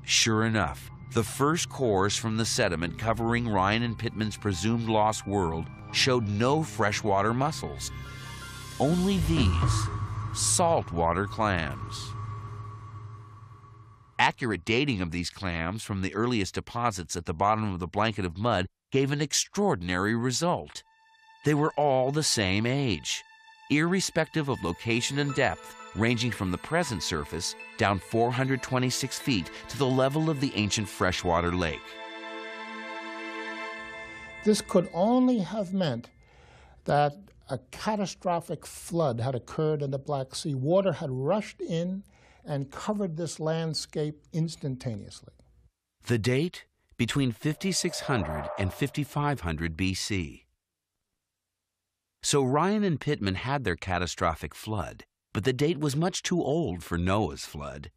Sure enough, the first cores from the sediment covering Ryan and Pittman's presumed lost world showed no freshwater mussels, only these saltwater clams. Accurate dating of these clams from the earliest deposits at the bottom of the blanket of mud gave an extraordinary result. They were all the same age, irrespective of location and depth, ranging from the present surface down 426 feet to the level of the ancient freshwater lake. This could only have meant that a catastrophic flood had occurred in the Black Sea. Water had rushed in and covered this landscape instantaneously. The date? Between 5600 and 5500 BC. So Ryan and Pittman had their catastrophic flood, but the date was much too old for Noah's flood.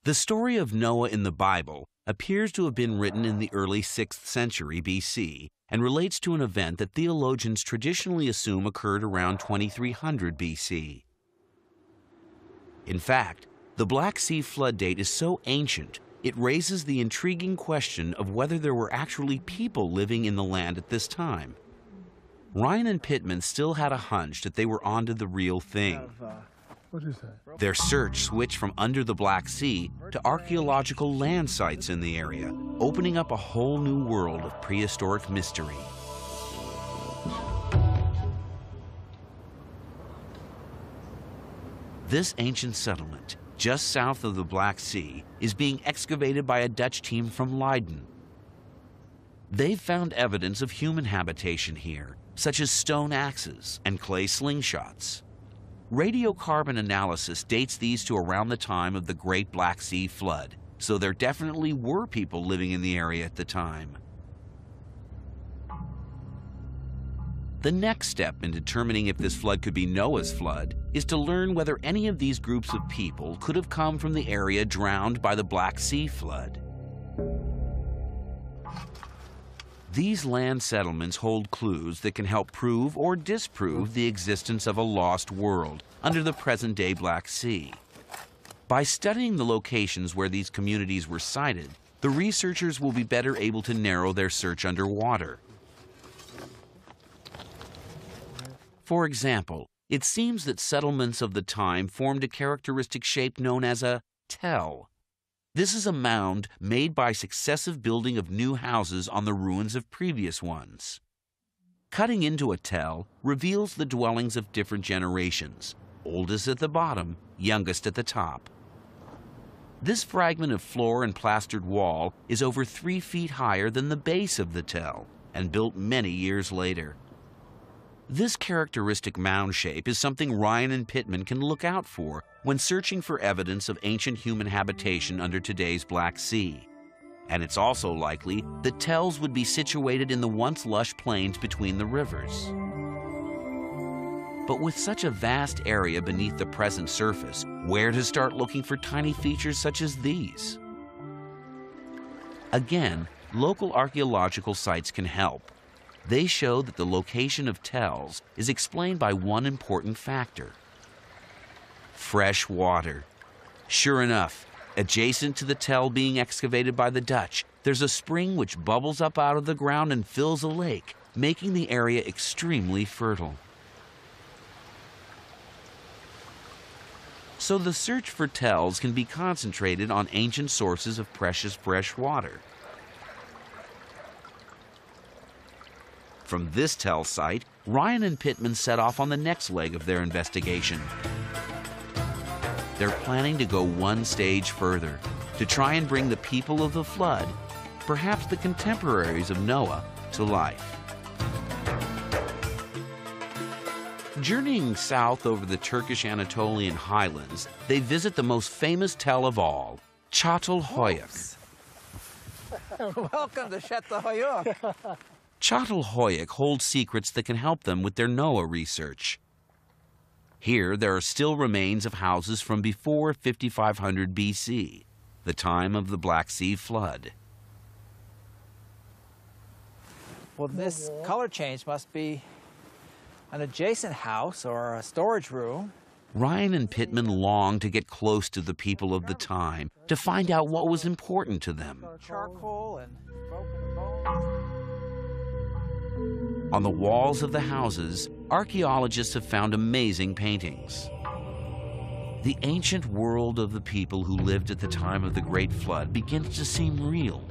The story of Noah in the Bible appears to have been written in the early 6th century BC and relates to an event that theologians traditionally assume occurred around 2300 BC. In fact, the Black Sea flood date is so ancient, it raises the intriguing question of whether there were actually people living in the land at this time. Ryan and Pittman still had a hunch that they were onto the real thing. What is that? Their search switched from under the Black Sea to archaeological land sites in the area, opening up a whole new world of prehistoric mystery. This ancient settlement, just south of the Black Sea, is being excavated by a Dutch team from Leiden. They've found evidence of human habitation here, such as stone axes and clay slingshots. Radiocarbon analysis dates these to around the time of the Great Black Sea Flood, so there definitely were people living in the area at the time. The next step in determining if this flood could be Noah's flood is to learn whether any of these groups of people could have come from the area drowned by the Black Sea flood. These land settlements hold clues that can help prove or disprove the existence of a lost world under the present-day Black Sea. By studying the locations where these communities were sited, the researchers will be better able to narrow their search underwater. For example, it seems that settlements of the time formed a characteristic shape known as a tell. This is a mound made by successive building of new houses on the ruins of previous ones. Cutting into a tell reveals the dwellings of different generations, oldest at the bottom, youngest at the top. This fragment of floor and plastered wall is over 3 feet higher than the base of the tell and built many years later. This characteristic mound shape is something Ryan and Pittman can look out for when searching for evidence of ancient human habitation under today's Black Sea. And it's also likely that tells would be situated in the once lush plains between the rivers. But with such a vast area beneath the present surface, where to start looking for tiny features such as these? Again, local archaeological sites can help. They show that the location of tells is explained by one important factor: fresh water. Sure enough, adjacent to the tell being excavated by the Dutch, there's a spring which bubbles up out of the ground and fills a lake, making the area extremely fertile. So the search for tells can be concentrated on ancient sources of precious fresh water. From this tell site, Ryan and Pittman set off on the next leg of their investigation. They're planning to go one stage further, to try and bring the people of the flood, perhaps the contemporaries of Noah, to life. Journeying south over the Turkish Anatolian highlands, they visit the most famous tell of all, Çatalhöyük. Welcome to Çatalhöyük. Çatalhöyük holds secrets that can help them with their Noah research. Here, there are still remains of houses from before 5500 BC, the time of the Black Sea flood. Well, this color change must be an adjacent house or a storage room. Ryan and Pittman longed to get close to the people of the time to find out what was important to them. Charcoal and broken bones. On the walls of the houses, archaeologists have found amazing paintings. The ancient world of the people who lived at the time of the Great Flood begins to seem real.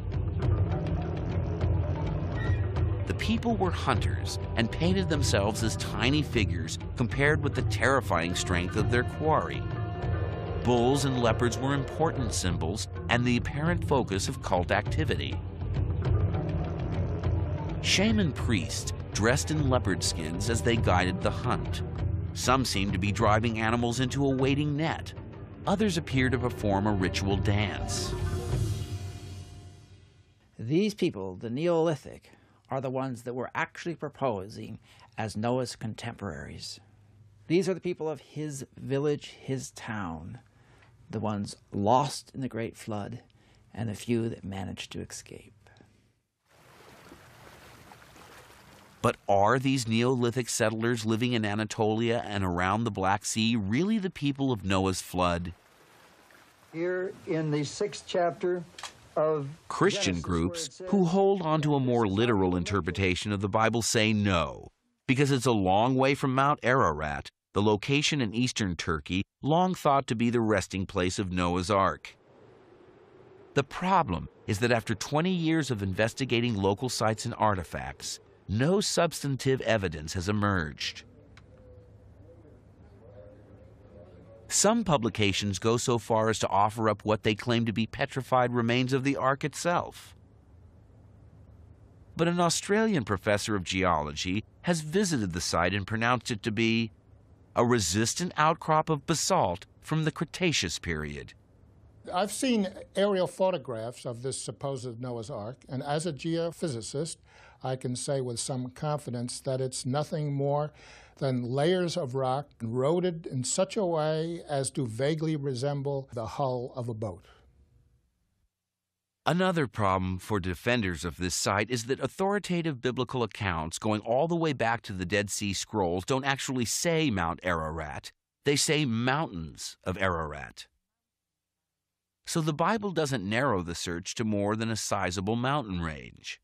The people were hunters and painted themselves as tiny figures compared with the terrifying strength of their quarry. Bulls and leopards were important symbols and the apparent focus of cult activity. Shaman priests dressed in leopard skins as they guided the hunt. Some seemed to be driving animals into a waiting net. Others appear to perform a ritual dance. These people, the Neolithic, are the ones that we're actually proposing as Noah's contemporaries. These are the people of his village, his town, the ones lost in the Great Flood, and the few that managed to escape. But are these Neolithic settlers living in Anatolia and around the Black Sea really the people of Noah's flood? Here in the 6th chapter of Christian Genesis, groups who hold on to a more literal interpretation of the Bible say no, because it's a long way from Mount Ararat, the location in eastern Turkey long thought to be the resting place of Noah's Ark. The problem is that after 20 years of investigating local sites and artifacts, no substantive evidence has emerged. Some publications go so far as to offer up what they claim to be petrified remains of the Ark itself. But an Australian professor of geology has visited the site and pronounced it to be a resistant outcrop of basalt from the Cretaceous period. I've seen aerial photographs of this supposed Noah's Ark, and as a geophysicist, I can say with some confidence that it's nothing more than layers of rock eroded in such a way as to vaguely resemble the hull of a boat. Another problem for defenders of this site is that authoritative biblical accounts going all the way back to the Dead Sea Scrolls don't actually say Mount Ararat. They say mountains of Ararat. So the Bible doesn't narrow the search to more than a sizable mountain range.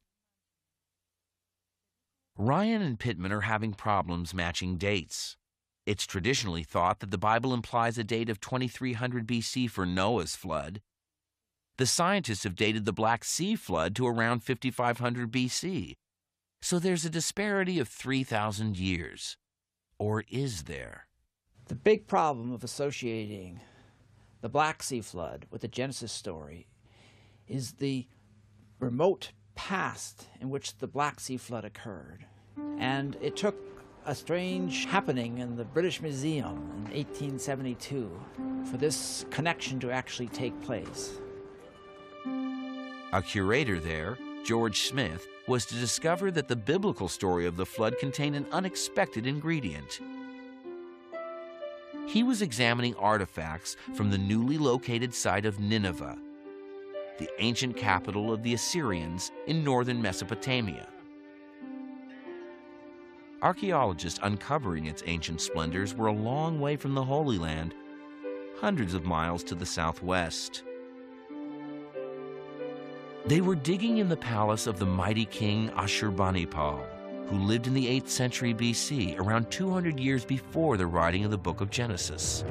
Ryan and Pittman are having problems matching dates. It's traditionally thought that the Bible implies a date of 2300 BC for Noah's flood. The scientists have dated the Black Sea flood to around 5500 BC. So there's a disparity of 3,000 years. Or is there? The big problem of associating the Black Sea flood with the Genesis story is the remote past in which the Black Sea flood occurred. And it took a strange happening in the British Museum in 1872 for this connection to actually take place. A curator there, George Smith, was to discover that the biblical story of the flood contained an unexpected ingredient. He was examining artifacts from the newly located site of Nineveh, the ancient capital of the Assyrians in northern Mesopotamia. Archaeologists uncovering its ancient splendors were a long way from the Holy Land, hundreds of miles to the southwest. They were digging in the palace of the mighty king Ashurbanipal, who lived in the 8th century BC, around 200 years before the writing of the book of Genesis.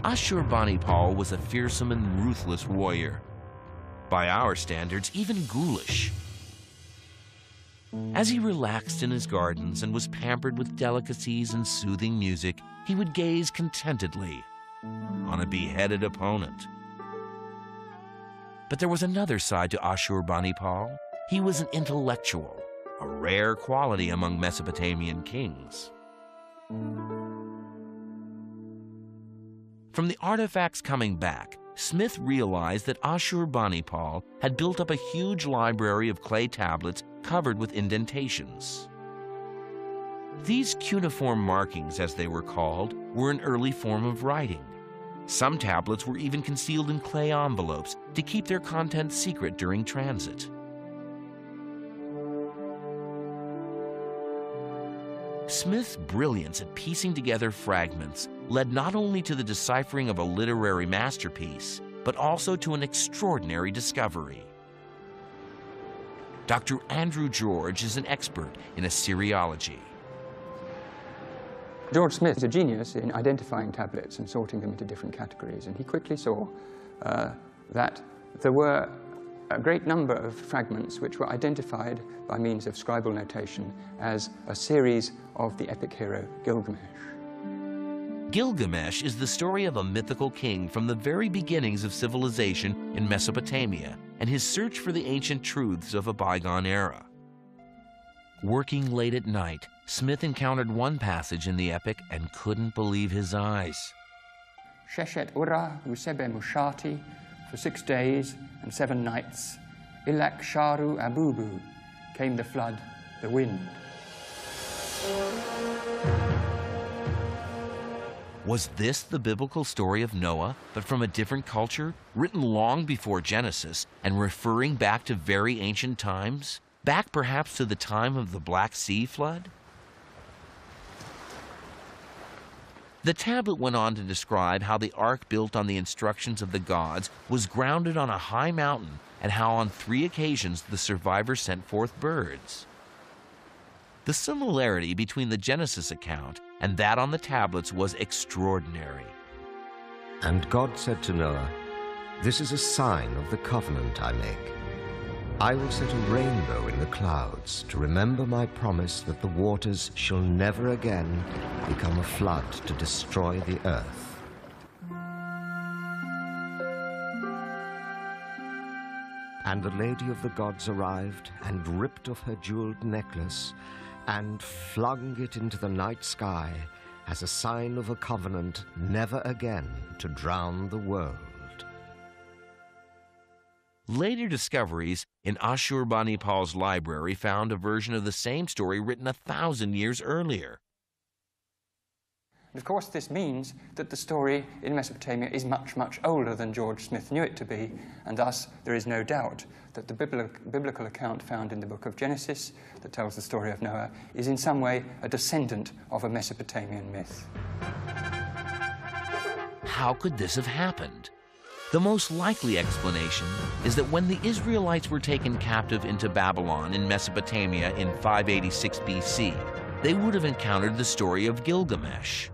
Ashurbanipal was a fearsome and ruthless warrior. By our standards, even ghoulish. As he relaxed in his gardens and was pampered with delicacies and soothing music, he would gaze contentedly on a beheaded opponent. But there was another side to Ashurbanipal. He was an intellectual, a rare quality among Mesopotamian kings. From the artifacts coming back, Smith realized that Ashurbanipal had built up a huge library of clay tablets covered with indentations. These cuneiform markings, as they were called, were an early form of writing. Some tablets were even concealed in clay envelopes to keep their contents secret during transit. Smith's brilliance at piecing together fragments led not only to the deciphering of a literary masterpiece, but also to an extraordinary discovery. Dr. Andrew George is an expert in Assyriology. George Smith is a genius in identifying tablets and sorting them into different categories, and he quickly saw that there were a great number of fragments which were identified by means of scribal notation as a series of the epic hero Gilgamesh. Gilgamesh is the story of a mythical king from the very beginnings of civilization in Mesopotamia and his search for the ancient truths of a bygone era. Working late at night, Smith encountered one passage in the epic and couldn't believe his eyes. Sheshet ura usebe mushati, for 6 days and 7 nights, ilak sharu abubu, came the flood, the wind. Was this the biblical story of Noah, but from a different culture, written long before Genesis and referring back to very ancient times? Back perhaps to the time of the Black Sea flood? The tablet went on to describe how the ark built on the instructions of the gods was grounded on a high mountain and how on 3 occasions the survivors sent forth birds. The similarity between the Genesis account and that on the tablets was extraordinary. And God said to Noah, "This is a sign of the covenant I make. I will set a rainbow in the clouds to remember my promise that the waters shall never again become a flood to destroy the earth." And the lady of the gods arrived and ripped off her jeweled necklace and flung it into the night sky as a sign of a covenant never again to drown the world. Later discoveries in Ashurbanipal's library found a version of the same story written 1,000 years earlier. And of course, this means that the story in Mesopotamia is much, much older than George Smith knew it to be, and thus there is no doubt that the biblical account found in the book of Genesis that tells the story of Noah is in some way a descendant of a Mesopotamian myth. How could this have happened? The most likely explanation is that when the Israelites were taken captive into Babylon in Mesopotamia in 586 BC, they would have encountered the story of Gilgamesh.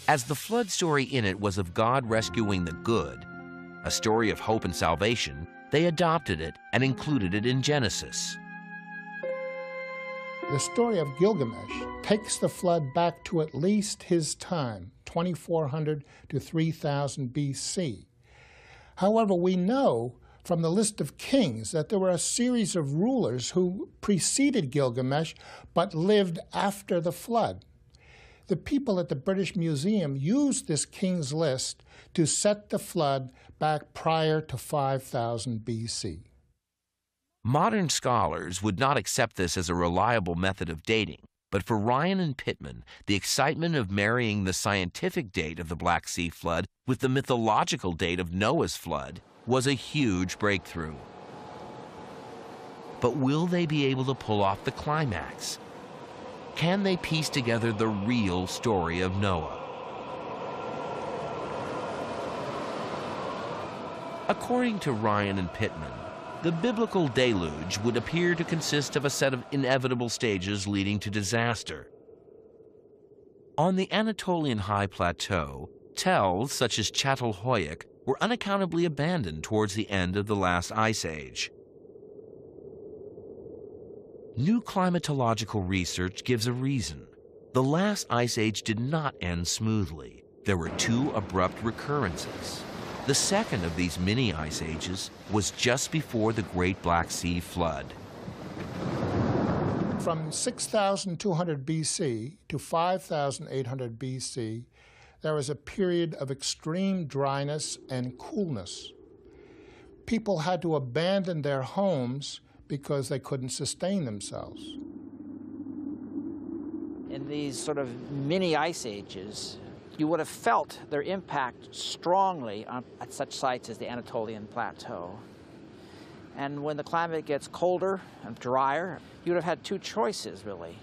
As the flood story in it was of God rescuing the good, a story of hope and salvation, they adopted it and included it in Genesis. The story of Gilgamesh takes the flood back to at least his time, 2400 to 3000 BC. However, we know from the list of kings that there were a series of rulers who preceded Gilgamesh but lived after the flood. The people at the British Museum used this king's list to set the flood back prior to 5000 BC. Modern scholars would not accept this as a reliable method of dating, but for Ryan and Pittman, the excitement of marrying the scientific date of the Black Sea flood with the mythological date of Noah's flood was a huge breakthrough. But will they be able to pull off the climax? Can they piece together the real story of Noah? According to Ryan and Pittman, the biblical deluge would appear to consist of a set of inevitable stages leading to disaster. On the Anatolian high plateau, tells such as Çatalhöyük were unaccountably abandoned towards the end of the last ice age. New climatological research gives a reason. The last ice age did not end smoothly. There were 2 abrupt recurrences. The second of these mini ice ages was just before the Great Black Sea flood. From 6200 BC to 5800 BC, there was a period of extreme dryness and coolness. People had to abandon their homes because they couldn't sustain themselves. In these sort of mini ice ages, you would have felt their impact strongly at such sites as the Anatolian Plateau. And when the climate gets colder and drier, you would have had 2 choices, really.